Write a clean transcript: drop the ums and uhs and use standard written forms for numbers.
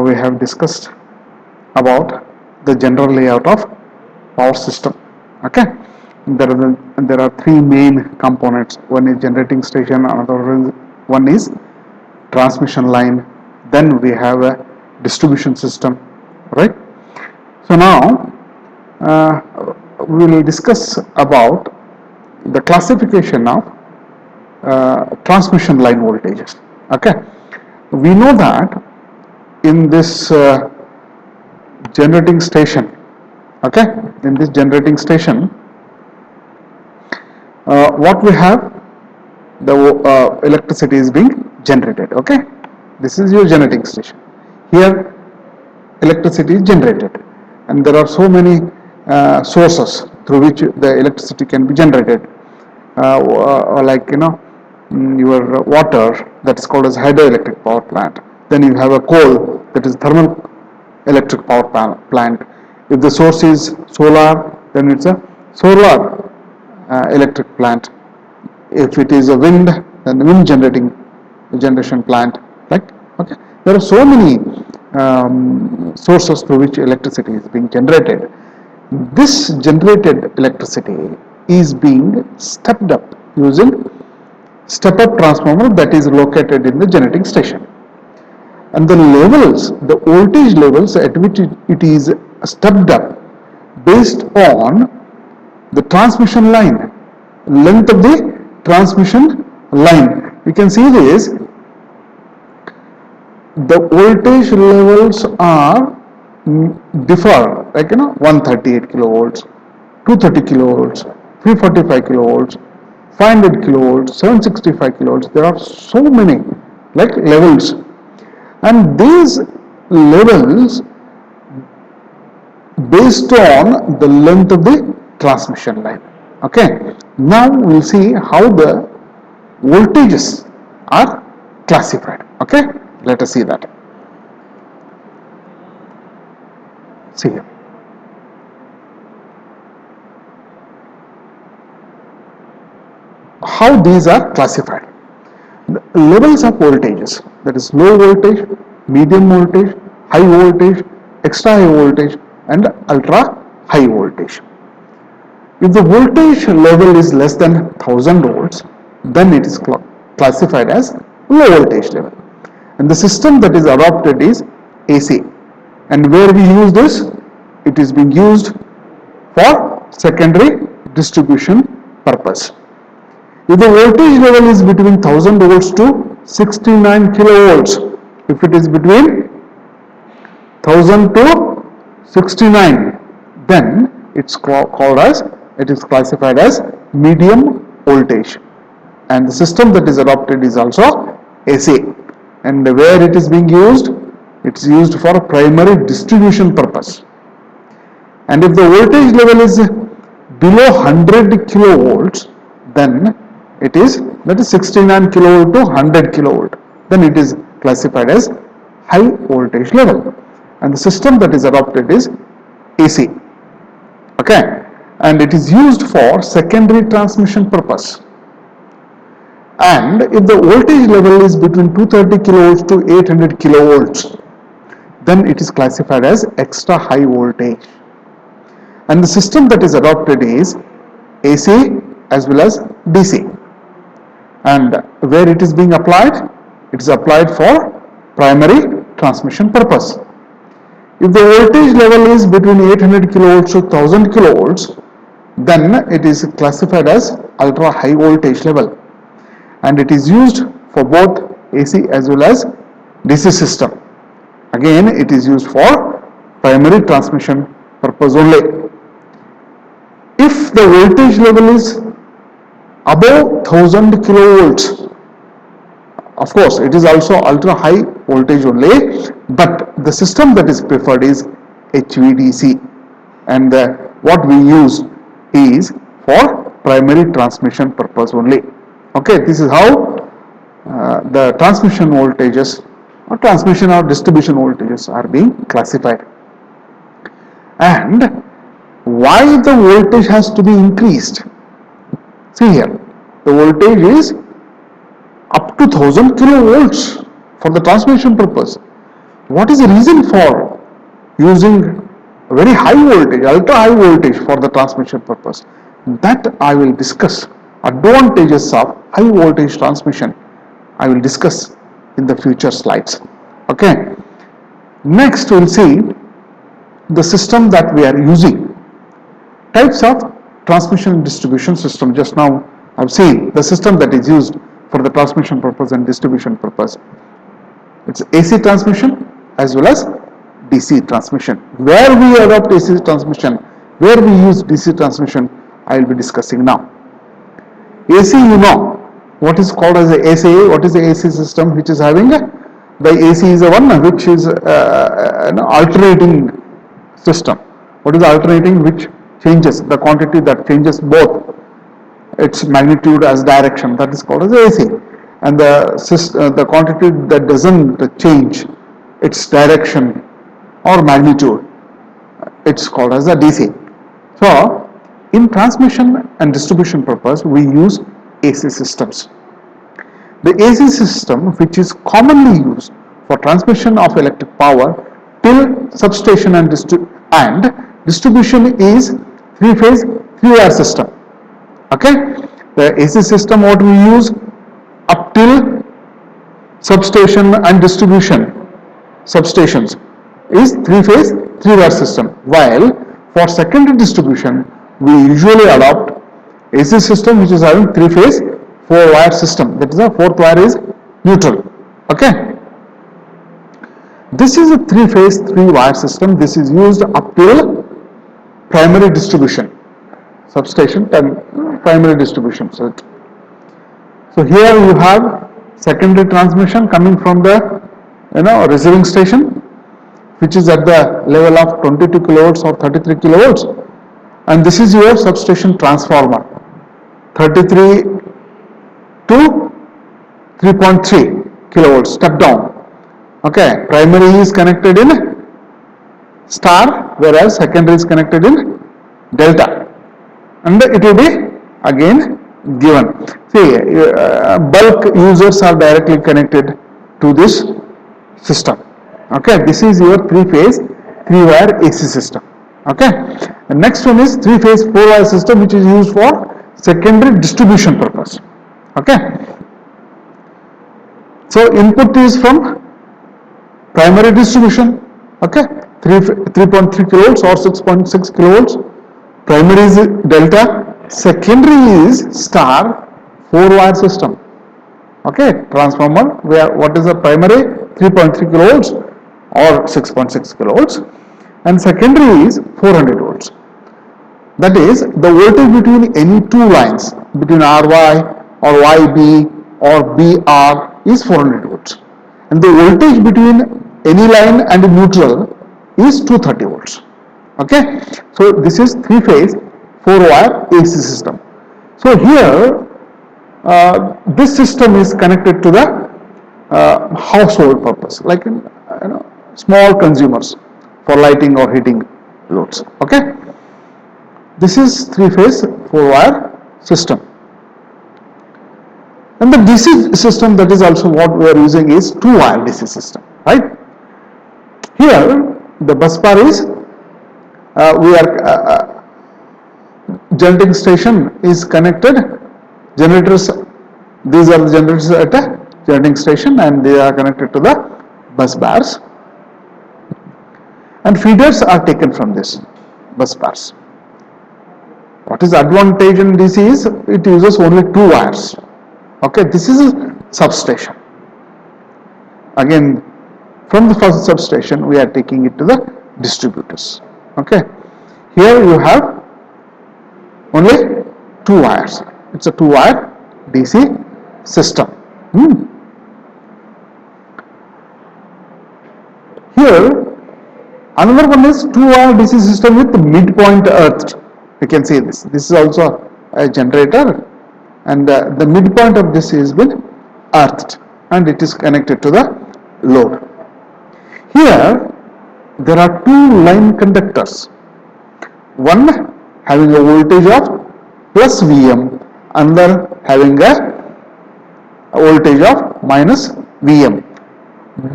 we have discussed about the general layout of power system. Okay, there are three main components. One is generating station, another one is transmission line, then we have a distribution system, right? So now we will discuss about the classification of transmission line voltages. Okay, we know that in this generating station, okay, in this generating station, what we have, the electricity is being generated. Okay, this is your generating station. Here electricity is generated, and there are so many sources through which the electricity can be generated, like your water, that is called as hydroelectric power plant. Then you have a coal, that is thermal electric power plant. If the source is solar, then it's a solar electric plant. If it is a wind, then wind generation plant, right? Okay, there are so many sources through which electricity is being generated. This generated electricity is being stepped up using step-up transformer that is located in the generating station. And the levels, the voltage levels at which it is stepped up based on the transmission line, length of the transmission line. You can see this, the voltage levels are differ, like 138 kilovolts, 230 kilovolts, 345 kilovolts, 500 kilovolts, 765 kilovolts. There are so many like levels, and these levels based on the length of the transmission line. Okay, now we'll see how the voltages are classified. Okay, let us see that. See here. How these are classified. The levels of voltages, that is low voltage, medium voltage, high voltage, extra high voltage, and ultra high voltage. If the voltage level is less than 1000 volts, then it is classified as low voltage level. And the system that is adopted is AC. And where we use this, it is being used for secondary distribution purpose. If the voltage level is between 1000 volts to 69 kilovolts, if it is between 1000 to 69, then it's classified as medium voltage. And the system that is adopted is also AC. And where it is being used, it's used for primary distribution purpose. And if the voltage level is below 100 kilovolts, then it is, that is 69 kilovolt to 100 kilovolt, then it is classified as high voltage level. And the system that is adopted is AC. Okay, and it is used for secondary transmission purpose. And if the voltage level is between 230 kilovolts to 800 kilovolts, then it is classified as extra high voltage. And the system that is adopted is AC as well as DC. And where it is being applied, it is applied for primary transmission purpose. If the voltage level is between 800 kilovolts to 1000 kilovolts, then it is classified as ultra high voltage level. And it is used for both AC as well as DC system. Again, it is used for primary transmission purpose only. If the voltage level is above 1000 kilovolts, of course it is also ultra high voltage only, but the system that is preferred is HVDC, and what we use is for primary transmission purpose only. Okay, this is how the transmission voltages or transmission or distribution voltages are being classified. And why the voltage has to be increased? See here, the voltage is up to 1000 kilovolts for the transmission purpose. What is the reason for using very high voltage, ultra high voltage for the transmission purpose? That I will discuss. Advantages of high voltage transmission I will discuss in the future slides. Okay. Next we'll see the system that we are using. Types of transmission and distribution system. Just now I've seen the system that is used for the transmission purpose and distribution purpose. It's AC transmission as well as DC transmission. Where we adopt AC transmission, where we use DC transmission, I will be discussing now. AC, you know what is called as the AC. What is the AC system which is having? The AC is the one which is an alternating system. What is alternating? Which changes the quantity, that changes both its magnitude as direction, that is called as AC, and the quantity that doesn't change its direction or magnitude, it's called as a DC. So in transmission and distribution purpose we use AC systems. The AC system which is commonly used for transmission of electric power till substation and distribution is three-phase, three-wire system. Okay, the AC system what we use up till substation and distribution substations is three-phase, three-wire system, while for secondary distribution we usually adopt AC system which is having three-phase, four-wire system, that is the fourth wire is neutral. Okay, this is a three-phase, three-wire system. This is used up till primary distribution, substation and primary distribution. So here you have secondary transmission coming from the receiving station, which is at the level of 22 kilovolts or 33 kilovolts, and this is your substation transformer, 33 to 3.3 kilovolts step down. Okay, primary is connected in star, whereas secondary is connected in delta, and it will be again given. See, bulk users are directly connected to this system. Okay, this is your three-phase, three-wire AC system. Okay, the next one is three-phase, four-wire system, which is used for secondary distribution purpose. Okay, so input is from primary distribution. Okay, 3.3 kilovolts or 6.6 kilovolts. Primary is delta, secondary is star, four-wire system. Okay, transformer where what is the primary 3.3 kilovolts or 6.6 kilovolts, and secondary is 400 volts. That is the voltage between any two lines, between RY or YB or BR is 400 volts, and the voltage between any line and neutral is 230 volts. Okay, so this is three-phase, four-wire AC system. So here this system is connected to the household purpose, like in small consumers for lighting or heating loads. Okay, this is three-phase, four-wire system. And the DC system, that is also what we are using, is two-wire DC system, right? Here the bus bar is generating station is connected, generators, these are the generators at a generating station and they are connected to the bus bars, and feeders are taken from this bus bars. What is the advantage in DC is it uses only two wires. Okay, this is a substation. Again, from the first substation we are taking it to the distributors. Okay, here you have only two wires. It's a two-wire DC system. Here another one is two-wire DC system with midpoint earthed. You can see this. This is also a generator, and the midpoint of this is been earthed and it is connected to the load. Here there are two line conductors, one having a voltage of plus Vm, another having a voltage of minus Vm.